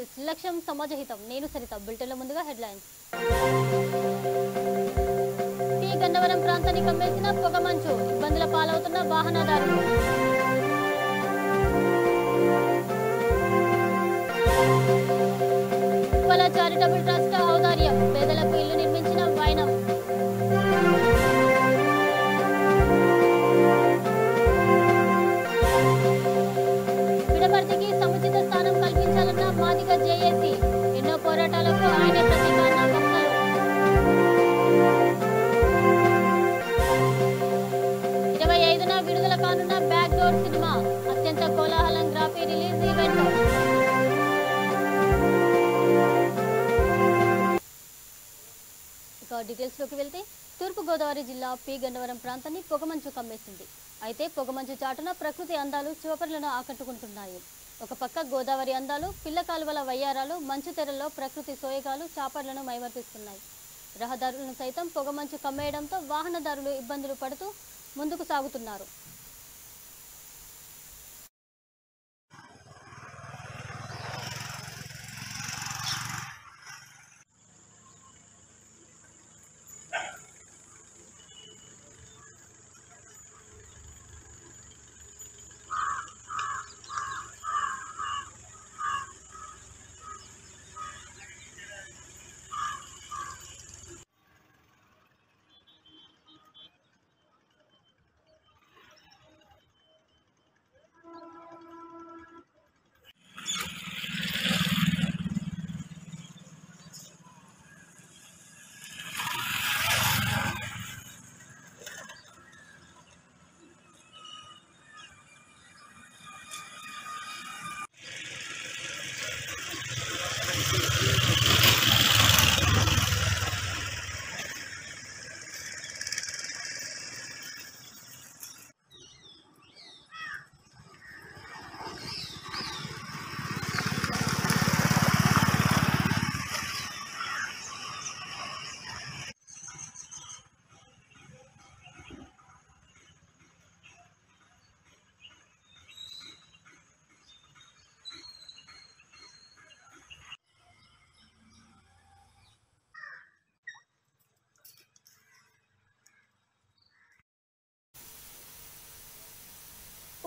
News లక్ష్యం సమాజహితం. నేను సరిత. బులెటిన్ల ముందుగా హెడ్లైన్స్. పి గన్నవరం ప్రాంతాన్ని కమ్మేసిన పొగమంచు, ఇబ్బందుల పాలవుతున్న వాహనదారులు. ఉప్పల చారిటబుల్ ట్రస్ట్ ఔదార్యం, పేదలకు ఇల్లు నిర్మించిన వైనం. పిడపర్తికి సముచిత స్థానం కల్పించాలన్న మాదిగ జేఏసీ, ఎన్నో పోరాటాలకు ఆయనే ప్రతీకారణ వక్తలు. 25న విడుదల కానున్న బ్యాక్ డోర్ సినిమా, అత్యంత కోలాహలం గ్రాఫీ రిలీజ్ ఈవెంట్. డీటెయిల్స్లోకి వెళ్తే తూర్పుగోదావరి జిల్లా పి గన్నవరం ప్రాంతాన్ని పొగమంచు కమ్మేసింది. అయితే పొగమంచు చాటున ప్రకృతి అందాలు చూపర్లను ఆకట్టుకుంటున్నాయి. ఒక పక్క గోదావరి అందాలు, పిల్ల కాలువల వయ్యారాలు, మంచు తెరల్లో ప్రకృతి సోయగాలు చాపర్లను మైమర్పిస్తున్నాయి. రహదారులను సైతం పొగమంచు కమ్మేయడంతో వాహనదారులు ఇబ్బందులు పడుతూ ముందుకు సాగుతున్నారు.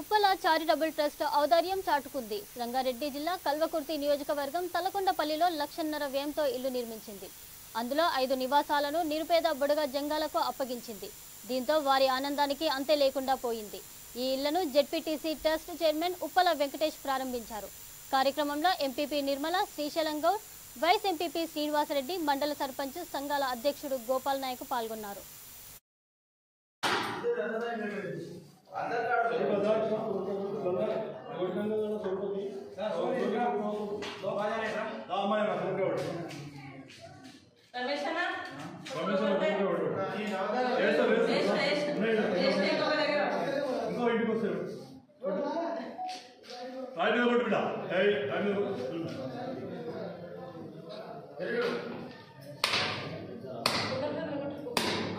ఉప్పల చారిటబుల్ ట్రస్ట్ ఔదార్యం చాటుకుంది. రంగారెడ్డి జిల్లా కల్వకుర్తి నియోజకవర్గం తలకొండపల్లిలో 1.5 లక్షల వ్యయంతో ఇల్లు నిర్మించింది. అందులో 5 నివాసాలను నిరుపేద బుడగ జంగాలకు అప్పగించింది. దీంతో వారి ఆనందానికి అంతే లేకుండా పోయింది. ఈ ఇళ్లను ZPTC trust chairman Uppala Venkatesh ప్రారంభించారు. కార్యక్రమంలో MPP Nirmala, Srisailam Goud, vice MPP Srinivasa Reddy, మండల సర్పంచ్ సంఘాల అధ్యక్షుడు గోపాల్ నాయక్ పాల్గొన్నారు.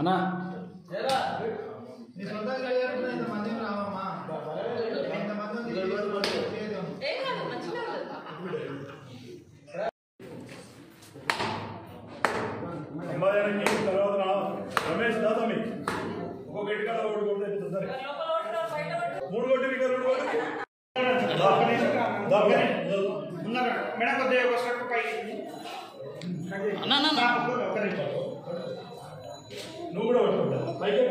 అన్నా రమేష్ దాదమి ఒక గట్టి కాడ ఓడి కొడితే సరే 3 కొట్టి మీకు 2 కొట్టి దాకని ఉన్నగా మేడం కొద్దిగా ఒక స్టెప్ పైకి అన్న అన్న ఒక నిమిషం నువ్వు కూడా వచ్చి పైకి.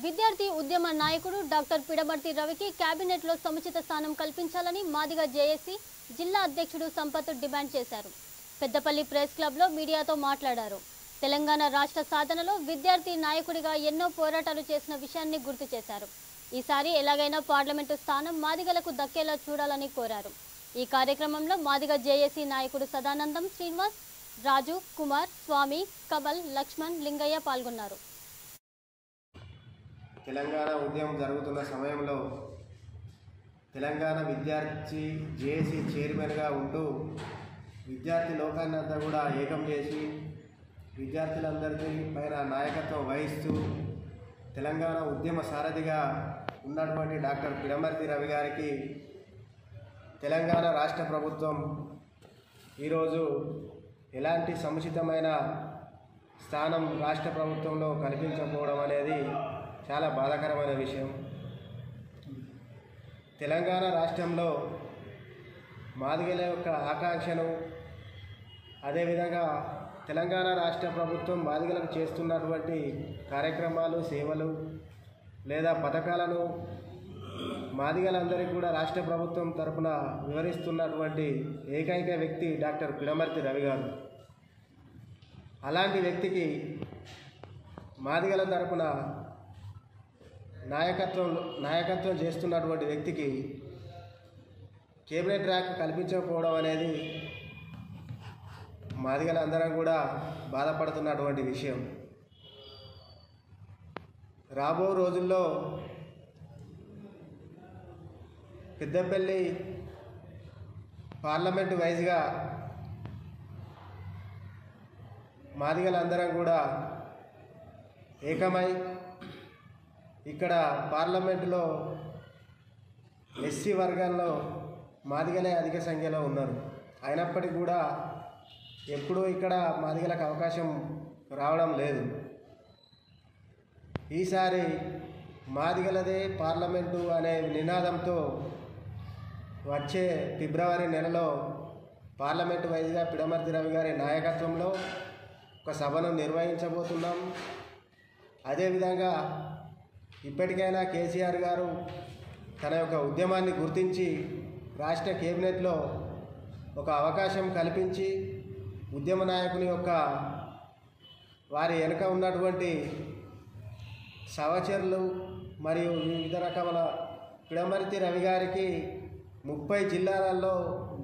విద్యార్థి ఉద్యమ నాయకుడు డాక్టర్ పిడమర్తి రవికి కేబినెట్లో సముచిత స్థానం కల్పించాలని మాదిగ జేఏసీ జిల్లా అధ్యక్షుడు సంపత్ డిమాండ్ చేశారు. పెద్దపల్లి ప్రెస్ క్లబ్లో మీడియాతో మాట్లాడారు. తెలంగాణ రాష్ట్ర సాధనలో విద్యార్థి నాయకుడిగా ఎన్నో పోరాటాలు చేసిన విషయాన్ని గుర్తు చేశారు. ఈసారి ఎలాగైనా పార్లమెంటు స్థానం మాదిగలకు దక్కేలా చూడాలని కోరారు. ఈ కార్యక్రమంలో మాదిగ జేఏసీ నాయకుడు సదానందం, శ్రీనివాస్, రాజు, కుమార్, స్వామి, కమల్, లక్ష్మణ్, లింగయ్య పాల్గొన్నారు. తెలంగాణ ఉద్యమం జరుగుతున్న సమయంలో తెలంగాణ విద్యార్థి జేఏసీ చైర్మన్గా ఉంటూ విద్యార్థి లోకాన్ని అంతా కూడా ఏకం చేసి విద్యార్థులందరికీ పైన నాయకత్వం వహిస్తూ తెలంగాణ ఉద్యమ సారథిగా ఉన్నటువంటి డాక్టర్ పిడమర్తి రవి గారికి తెలంగాణ రాష్ట్ర ప్రభుత్వం ఈరోజు ఎలాంటి సముచితమైన స్థానం రాష్ట్ర ప్రభుత్వంలో కల్పించకపోవడం అనేది చాలా బాధాకరమైన విషయం. తెలంగాణ రాష్ట్రంలో మాదిగల యొక్క ఆకాంక్షను, అదేవిధంగా తెలంగాణ రాష్ట్ర ప్రభుత్వం మాదిగలకు చేస్తున్నటువంటి కార్యక్రమాలు, సేవలు లేదా పథకాలను మాదిగలందరికీ కూడా రాష్ట్ర ప్రభుత్వం తరఫున వివరిస్తున్నటువంటి ఏకైక వ్యక్తి డాక్టర్ పిడమర్తి రవి గారు. అలాంటి వ్యక్తికి మాదిగల తరఫున నాయకత్వం చేస్తున్నటువంటి వ్యక్తికి కేబినెట్ ర్యాంక్ కల్పించకపోవడం అనేది మాదిగలందరం కూడా బాధపడుతున్నటువంటి విషయం. రాబో రోజుల్లో పెద్దపల్లి పార్లమెంటు వైజ్గా మాదిగలందరం కూడా ఏకమై ఇక్కడ పార్లమెంటులో ఎస్సీ వర్గాల్లో మాదిగలే అధిక సంఖ్యలో ఉన్నారు. అయినప్పటికీ కూడా ఎప్పుడూ ఇక్కడ మాదిగలకు అవకాశం రావడం లేదు. ఈసారి మాదిగలదే పార్లమెంటు అనే నినాదంతో వచ్చే ఫిబ్రవరి నెలలో పార్లమెంటు వైజ్గా పిడమర్తి రవి గారి నాయకత్వంలో ఒక సభను నిర్వహించబోతున్నాం. అదేవిధంగా ఇప్పటికైనా కేసీఆర్ గారు తన యొక్క ఉద్యమాన్ని గుర్తించి రాష్ట్ర కేబినెట్లో ఒక అవకాశం కల్పించి ఉద్యమ నాయకుని యొక్క వారి వెనుక ఉన్నటువంటి సహచరులు మరియు వివిధ రకాల పిడమర్తి రవి గారికి 30 జిల్లాలలో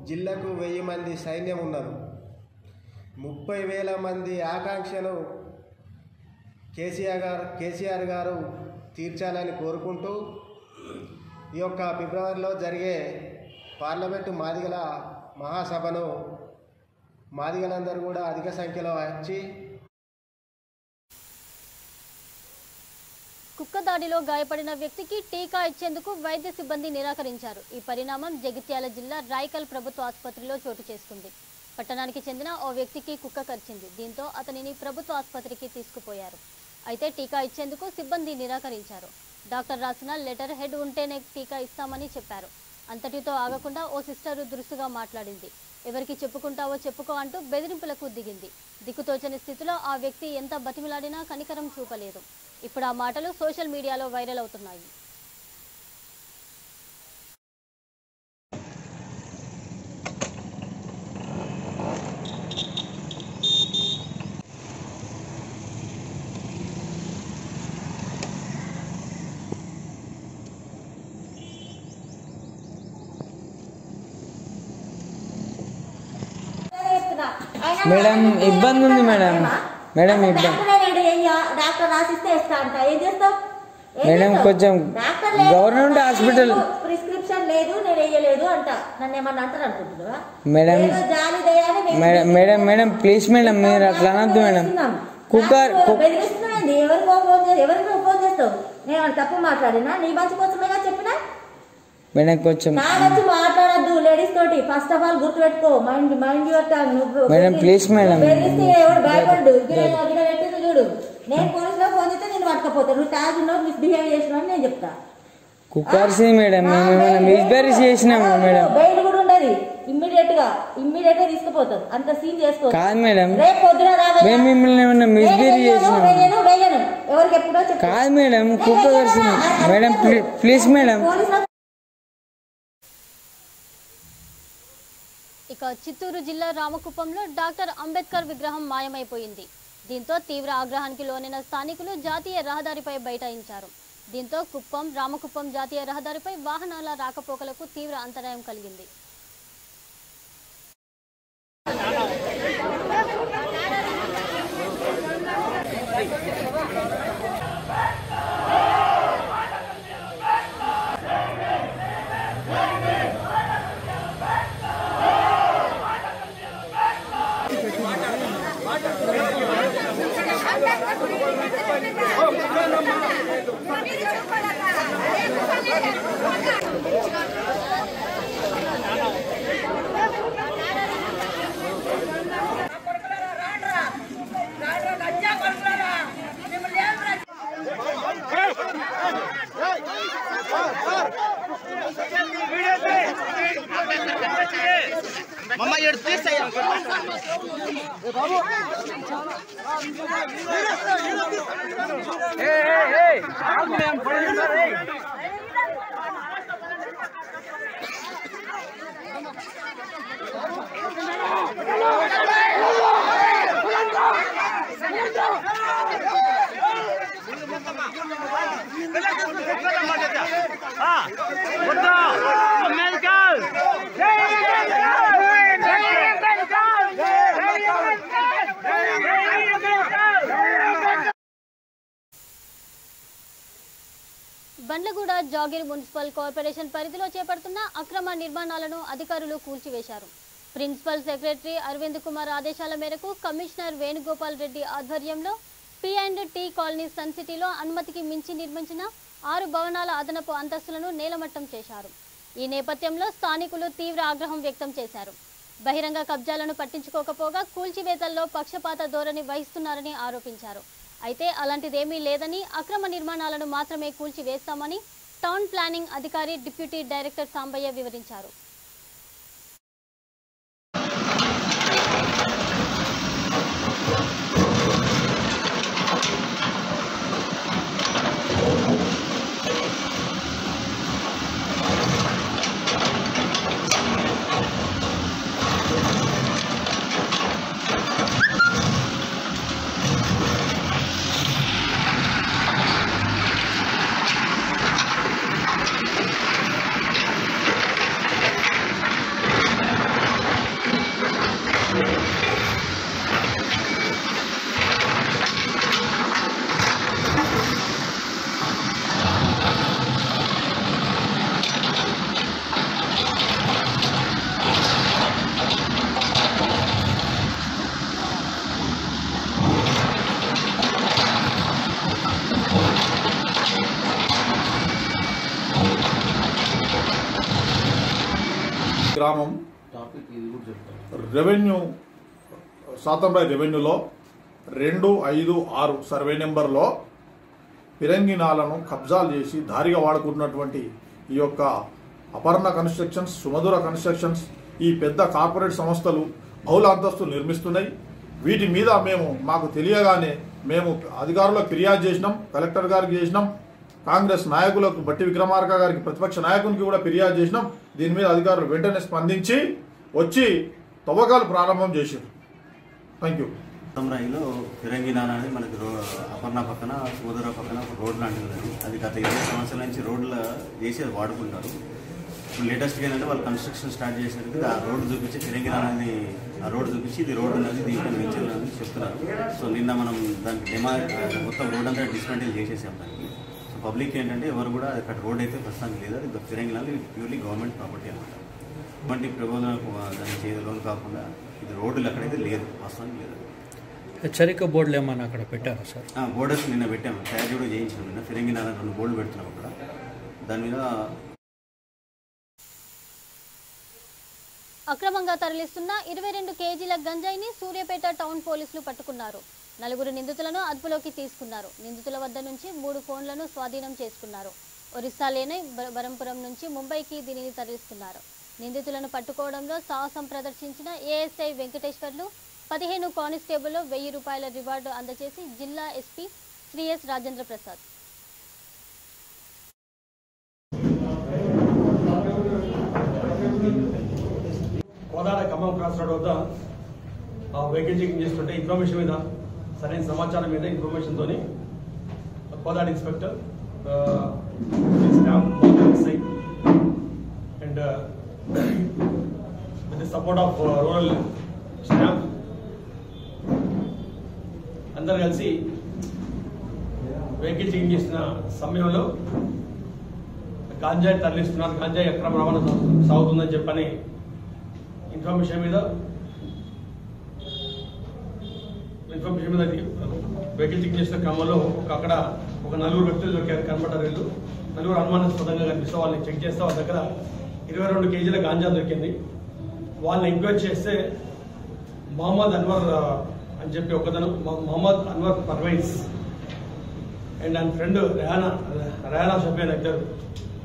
జిల్లాకు 1000 మంది సైన్యం ఉన్నారు. 30,000 మంది ఆకాంక్షలు కేసీఆర్ గారు తీర్చాలని కోరుకుంటూ ఈ యొక్క ఫిబ్రవరిలో జరిగే పార్లమెంటు మాదిగల మహాసభను మాదిగలందరూ కూడా అధిక సంఖ్యలో వచ్చి కుక్క దాడిలో గాయపడిన వ్యక్తికి టీకా ఇచ్చేందుకు వైద్య సిబ్బంది నిరాకరించారు. ఈ పరిణామం జగిత్యాల జిల్లా రాయకల్ ప్రభుత్వ ఆసుపత్రిలో చోటు చేసుకుంది. పట్టణానికి చెందిన ఓ వ్యక్తికి కుక్క కరిచింది. దీంతో అతనిని ప్రభుత్వ ఆసుపత్రికి తీసుకుపోయారు. అయితే టీకా ఇచ్చేందుకు సిబ్బంది నిరాకరించారు. డాక్టర్ రాసిన లెటర్ హెడ్ ఉంటేనే టీకా ఇస్తామని చెప్పారు. అంతటితో ఆగకుండా ఓ సిస్టరు దురుసుగా మాట్లాడింది. ఎవరికి చెప్పుకుంటావో చెప్పుకో అంటూ బెదిరింపులకు దిగింది. దిక్కుతోచని స్థితిలో ఆ వ్యక్తి ఎంత బతిమిలాడినా కనికరం చూపలేదు. ఇప్పుడు ఆ మాటలు సోషల్ మీడియాలో వైరల్ అవుతున్నాయి. మేడం ఇబ్బంది ఉంది మేడం. మేడం డాక్టర్ రాసిస్తే ఇస్తా అంట. ఏం చేస్తావు మేడం? కొంచెం గవర్నమెంట్ హాస్పిటల్ ప్రిస్క్రిప్షన్ లేదు, నేను వేయలేదు అంట. నన్ను ఏమన్నా అంటారు అనుకుంటున్నావా madam? Madam madam please madam, మీరు అట్లా అనద్దు మేడం. కుక్కర్ బెదిరిస్తున్నాయండి. ఎవరికి ఫోన్ చేస్తావు? నేను తప్పు మాట్లాడినా? నీ మంచి కోసమేగా చెప్పినా. మేడం కొంచెం నా వచ్చి మాట్లాడద్దు లేడీస్ తోటి. ఫస్ట్ ఆఫ్ ఆల్ గుర్తు పెట్టుకో. Mind your tongue. Madam please madam. బెదిరిస్తే ఎవరు భయపడ్డు పెట్టింది చూడు. నేను పోలీసులో ఫోన్ చేస్తే నేను పట్టుకపోతా. నువ్వు ట్యాగ్ ఉన్నావు, మిస్బిహేవ్ చేసినావు అని నేను చెప్తా. కుక్కర్సి మేడం మేము ఏమైనా మిస్బిహేవ్ చేసినాము మేడం? బెయిల్ కూడా ఉండదు. ఇమ్మీడియట్ గా తీసుకుపోతారు. అంత సీన్ చేసుకో. కాదు మేడం, రేపు పొద్దున మేము మిమ్మల్ని ఏమైనా మిస్బిహేవ్ చేసినాము? ఎవరికి ఎప్పుడో చెప్పు. కాదు మేడం, కుక్క కరిసింది మేడం. Please madam. ఇక చిత్తూరు జిల్లా రామకుప్పంలో డాక్టర్ అంబేద్కర్ విగ్రహం మాయమైపోయింది. దీంతో తీవ్ర ఆగ్రహానికి లోనైన స్థానికులు జాతీయ రహదారిపై బైఠాయించారు. దీంతో రామకుప్పం జాతీయ రహదారిపై వాహనాల రాకపోకలకు తీవ్ర అంతరాయం కలిగింది. బండ్లగూడ జాగిర్ మున్సిపల్ కార్పొరేషన్ పరిధిలో చేపడుతున్న అక్రమ నిర్మాణాలను అధికారులు కూల్చివేశారు. ప్రిన్సిపల్ సెక్రటరీ అరవింద్ కుమార్ ఆదేశాల మేరకు కమిషనర్ వేణుగోపాల్ రెడ్డి ఆధ్వర్యంలో P&T కాలనీ సన్ సిటీలో అనుమతికి మించి నిర్మించిన 6 భవనాల అదనపు అంతస్తులను నేలమట్టం చేశారు. ఈ నేపథ్యంలో స్థానికులు తీవ్ర ఆగ్రహం వ్యక్తం చేశారు. బహిరంగ కబ్జాలను పట్టించుకోకపోగా కూల్చివేతల్లో పక్షపాత ధోరణి వహిస్తున్నారని ఆరోపించారు. అయితే అలాంటిదేమీ లేదని అక్రమ నిర్మాణాలను మాత్రమే కూల్చివేస్తామని టౌన్ ప్లానింగ్ అధికారి డిప్యూటీ డైరెక్టర్ సాంబయ్య వివరించారు. గ్రామం రెవెన్యూ శాతంరాయ్ రెవెన్యూలో 256 సర్వే నెంబర్లో పిరంగినాలను కబ్జాలు చేసి దారిగా వాడుకుంటున్నటువంటి ఈ యొక్క అపర్ణ కన్స్ట్రక్షన్స్, సుమధుర కన్స్ట్రక్షన్స్, ఈ పెద్ద కార్పొరేట్ సంస్థలు బహుళ అంతస్తులు నిర్మిస్తున్నాయి. వీటి మీద మాకు తెలియగానే మేము అధికారులకు ఫిర్యాదు చేసినాం, కలెక్టర్ గారికి చేసినాం, కాంగ్రెస్ నాయకులకు బట్టి విక్రమార్క గారికి ప్రతిపక్ష నాయకునికి కూడా ఫిర్యాదు చేసినాం. దీని మీద అధికారులు వెంటనే స్పందించి వచ్చి తవ్వకాలు ప్రారంభం చేశారు. Thank you. శాతంరాయిలో పిరంగినాల అనేది మనకి అపర్ణ పక్కన, సోదర పక్కన ఒక రోడ్ లాంటిది. అది గత 20 సంవత్సరాల నుంచి రోడ్లు చేసి అది వాడుకుంటారు. ఇప్పుడు లేటెస్ట్గా ఏంటంటే వాళ్ళు కన్స్ట్రక్షన్ స్టార్ట్ చేసేందుకు ఆ రోడ్డు చూపించి పిరంగినాల అనేది ఆ రోడ్డు చూపించి ఇది రోడ్డు ఉన్నది, దీంట్లో మించాలని చెప్తున్నారు. సో నిన్న మనం దానికి మొత్తం రోడ్ అంతా డిస్మెంటిల్ చేసేసాం దానికి. సో పబ్లిక్ ఏంటంటే ఎవరు కూడా అక్కడ రోడ్ అయితే ప్రస్తుతానికి లేదు. అది పిరంగినాలు ప్యూర్లీ గవర్నమెంట్ ప్రాపర్టీ అనమాట. ఎటువంటి ప్రబోధనకు దాన్ని చేయలోను కాకుండా ఇది రోడ్డులు ఎక్కడైతే లేదు, ప్రస్తుతానికి లేదు. హెచ్చరిక బోర్డులు ఏమన్నా అక్కడ పెట్టారా సార్? బోర్డర్స్ నిన్న పెట్టాము, ట్యాగ్ కూడా చేయించాము. నిన్న ఫిరంగినాల 2 బోర్డులు పెడుతున్నాం అక్కడ. దాని మీద అక్రమంగా తరలిస్తున్న 22 కేజీల గంజాయిని సూర్యాపేట టౌన్ పోలీసులు పట్టుకున్నారు. 4 నిందితులను అదుపులోకి తీసుకున్నారు. నిందితుల వద్ద నుంచి 3 ఫోన్లను స్వాధీనం చేసుకున్నారు. ఒరిస్సాలోని బరంపురం నుంచి ముంబైకి దీనిని తరలిస్తున్నారు. నిందితులను పట్టుకోవడంలో సాహసం ప్రదర్శించిన ఏఎస్ఐ వెంకటేశ్వర్లు 15 కానిస్టేబుల్ 1000 రూపాయల రివార్డు అందజేసి జిల్లా SP Shri S Rajendra Prasad. Kodad Khammam cross road వద్ద వెహికల్ చెకింగ్ చేస్తుంటే ఇన్ఫర్మేషన్ మీద, సరైన సమాచారం మీద ఇన్ఫర్మేషన్తో Kodad inspector and with the support of rural staff అందరు కలిసి వెహికల్ చెకింగ్ చేసిన సమయంలో గాంజాయి తరలిస్తున్నారు, గాంజాయి అక్రమ రవాణా సాగుతుందని చెప్పని ఇన్ఫర్మేషన్ మీద వెహికల్ చెక్ చేసిన క్రమంలో అక్కడ ఒక 4 వ్యక్తులు దొరికారు, కనబడ్డారు. వీళ్ళు 4 అనుమానాస్పదంగా కనిపిస్తే వాళ్ళని చెక్ చేస్తే వాళ్ళ దగ్గర 22 కేజీల గాంజా దొరికింది. వాళ్ళని ఎంక్వైరీ చేస్తే మొహమ్మద్ అన్వర్ అని చెప్పి ఒకతను, మొహమ్మద్ అన్వర్ పర్వైజ్ అండ్ ఆయన ఫ్రెండ్ రేహానా షఫీన్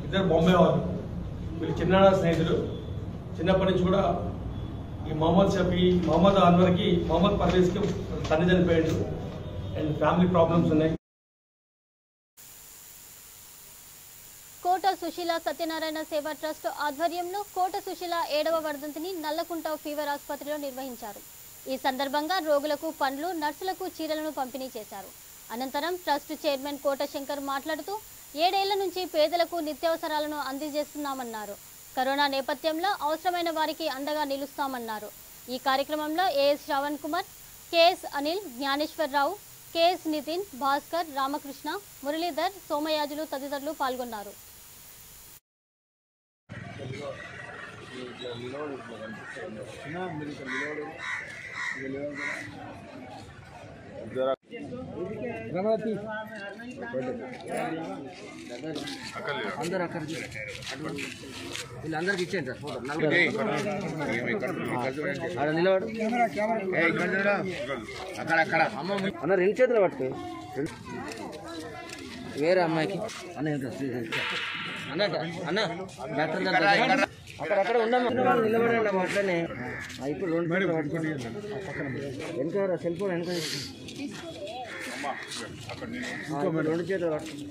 ఇద్దరు బాంబే వాళ్ళు. వీళ్ళు చిన్నాడ స్నేహితులు. చిన్నప్పటి నుంచి కూడా ఈ మొహమ్మద్ షఫీ, మొహమ్మద్ అన్వర్కి, మొహమ్మద్ పర్వేజ్కి తండ్రి చనిపోయాడు అండ్ ఫ్యామిలీ ప్రాబ్లమ్స్ ఉన్నాయి. కోట సుశీల సత్యనారాయణ సేవా ట్రస్ట్ ఆధ్వర్యంలో కోట సుశీల 7వ వర్ధంతిని నల్లకుంట ఫీవర్ ఆసుపత్రిలో నిర్వహించారు. ఈ సందర్భంగా రోగులకు పండ్లు, నర్సులకు చీరలను పంపిణీ చేశారు. అనంతరం ట్రస్ట్ చైర్మన్ కోట శంకర్ మాట్లాడుతూ 7 ఏళ్ల నుంచి పేదలకు నిత్యావసరాలను అందజేస్తున్నామన్నారు. కరోనా నేపథ్యంలో అవసరమైన వారికి అండగా నిలుస్తామన్నారు. ఈ కార్యక్రమంలో AS Shravan Kumar, KS Anil, Gnaneswara Rao, KS Nitin, Bhaskar, Ramakrishna, Muralidhar, Somayajulu తదితరులు పాల్గొన్నారు. అందరు అక్కడ వీళ్ళందరికి ఇచ్చేయండి సార్ ఫోటో నిలబడు అక్కడ అన్న 2 చేతులు పట్టుకో వేరే అమ్మాయికి అన్న అన్న అన్న అక్కడ ఉన్నాము నిలబడండి అట్లనే ఇప్పుడు 2 చేతులు పట్టుకోండి వెనక సెల్ ఫోన్ వెనక 2 చేతులు పట్టుకోండి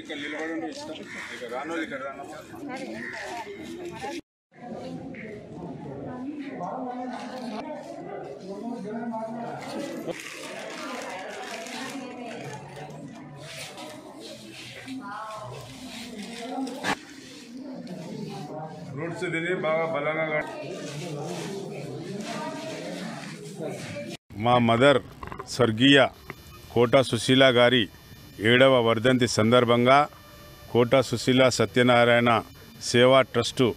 ఇక్కడ నిలబడండి ఇక్కడ రానోళ్ళు ఇక్కడ రాను ఫ్రూట్స్ తిని బాగా బలంగా మా మదర్ స్వర్గీయ కోట సుశీల గారి 7వ వర్ధంతి సందర్భంగా కోట సుశీల సత్యనారాయణ సేవా ట్రస్టు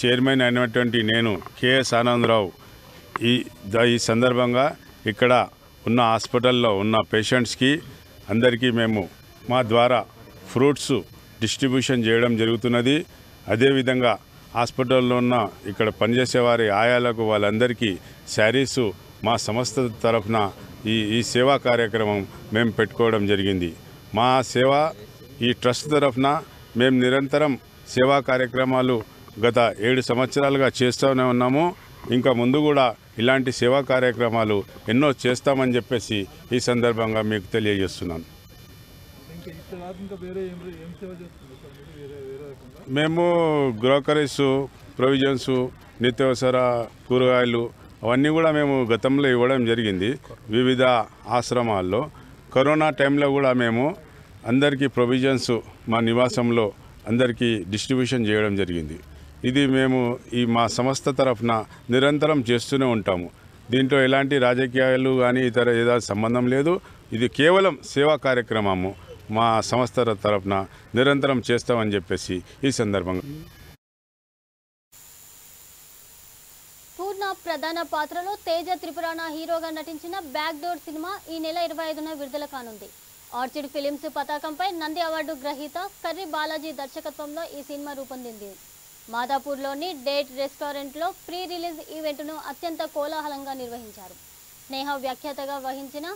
చైర్మన్ అయినటువంటి నేను కేఎస్ ఆనందరావు ఈ సందర్భంగా ఇక్కడ ఉన్న హాస్పిటల్లో ఉన్న పేషెంట్స్కి అందరికీ మేము మా ద్వారా ఫ్రూట్స్ డిస్ట్రిబ్యూషన్ చేయడం జరుగుతున్నది. అదేవిధంగా హాస్పిటల్లో ఉన్న ఇక్కడ పనిచేసే వారి ఆయాలకు వాళ్ళందరికీ శారీసు మా సంస్థ తరఫున ఈ సేవా కార్యక్రమం మేము పెట్టుకోవడం జరిగింది. మా సేవ ఈ ట్రస్ట్ తరఫున మేము నిరంతరం సేవా కార్యక్రమాలు గత 7 సంవత్సరాలుగా చేస్తూనే ఉన్నాము. ఇంకా ముందు కూడా ఇలాంటి సేవా కార్యక్రమాలు ఎన్నో చేస్తామని చెప్పేసి ఈ సందర్భంగా మీకు తెలియజేస్తున్నాను. మేము గ్రోకరీస్, ప్రొవిజన్స్, నిత్యావసర కూరగాయలు అవన్నీ కూడా మేము గతంలో ఇవ్వడం జరిగింది వివిధ ఆశ్రమాల్లో. కరోనా టైంలో కూడా మేము అందరికీ ప్రొవిజన్స్ మా నివాసంలో అందరికీ డిస్ట్రిబ్యూషన్ చేయడం జరిగింది. ఇది మేము మా సంస్థ తరఫున నిరంతరం చేస్తూనే ఉంటాము. దీంట్లో ఎలాంటి రాజకీయాలు కానీ ఇతర ఏదో సంబంధం లేదు. ఇది కేవలం సేవా కార్యక్రమము మా సంస్థ తరఫున నిరంతరం చేస్తామని చెప్పేసి ఈ సందర్భంగా. పూర్ణ ప్రధాన పాత్రలో తేజ త్రిపురాణ హీరోగా నటించిన బ్యాక్ డోర్ సినిమా ఈ నెల 25న విడుదల కానుంది. ఆర్చిడ్ ఫిలిమ్స్ పతాకంపై నంది అవార్డు గ్రహీత కర్రి బాలాజీ దర్శకత్వంలో ఈ సినిమా రూపొందింది. మాదాపూర్లోని డేట్ రెస్టారెంట్లో ప్రీ రిలీజ్ ఈవెంట్ను అత్యంత కోలాహలంగా నిర్వహించారు. స్నేహ వ్యాఖ్యాతగా వహించిన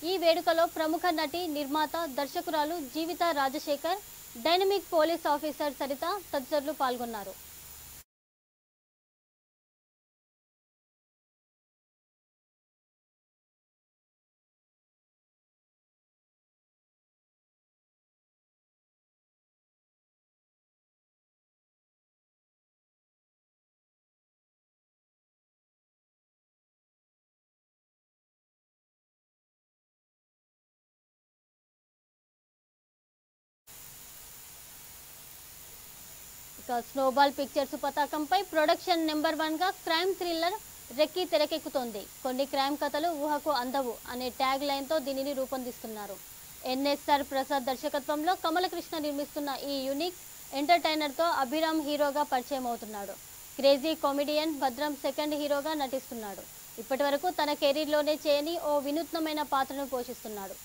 ఈ వేడుకలో ప్రముఖ నటి, నిర్మాత, దర్శకురాలు Jeevitha Rajasekhar, dynamic police officer Saritha తదితరులు పాల్గొన్నారు. స్నోబాల్ పిక్చర్స్ పతాకంపై ప్రొడక్షన్ నెంబర్ 1గా క్రైమ్ థ్రిల్లర్ రెక్కీ తెరకెక్కుతోంది. కొన్ని క్రైమ్ కథలు ఊహకు అందవు అనే ట్యాగ్ లైన్తో దీనిని రూపొందిస్తున్నారు. ఎన్ఎస్ఆర్ ప్రసాద్ దర్శకత్వంలో కమలకృష్ణ నిర్మిస్తున్న ఈ యూనిక్ ఎంటర్టైనర్తో అభిరామ్ హీరోగా పరిచయం అవుతున్నాడు. క్రేజీ కామెడియన్ భద్రం సెకండ్ హీరోగా నటిస్తున్నాడు. ఇప్పటివరకు తన కెరీర్లోనే చేయని ఓ వినూత్నమైన పాత్రను పోషిస్తున్నాడు.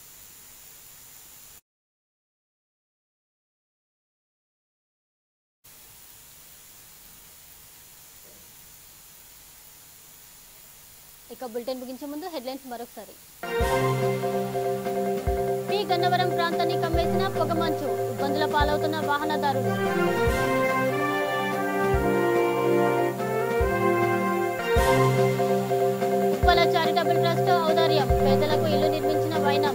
ఇక బులెటిన్ ముగించే ముందు హెడ్లైన్స్ మరొకసారి. పి గన్నవరం ప్రాంతాన్ని కమ్మేసిన పొగమంచు, ఇబ్బందుల పాలవుతున్న వాహనదారులు. చారిటబుల్ ట్రస్ట్ ఔదార్యం పేదలకు ఇల్లు నిర్మించిన వైనం.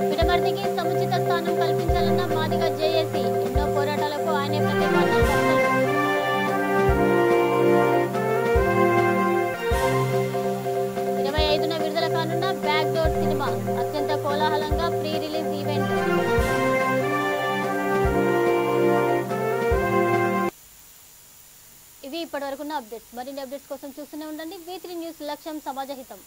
పిడమర్తికి సముచిత స్థానం కల్పించాలన్న మాదిగ జేఏసీ ఎన్నో పోరాటాలకు ఆయనే ప్రతిపాదన. 25న విడుదల కానున్న బ్యాక్ డోర్ సినిమా అత్యంత కోలాహలంగా ప్రీ రిలీజ్ ఈవెంట్. ఇవి ఇప్పటివరకున్న అప్డేట్స్. మరిన్ని అప్డేట్స్ కోసం చూస్తూనే ఉండండి V3 న్యూస్. లక్ష్యం సమాజహితం.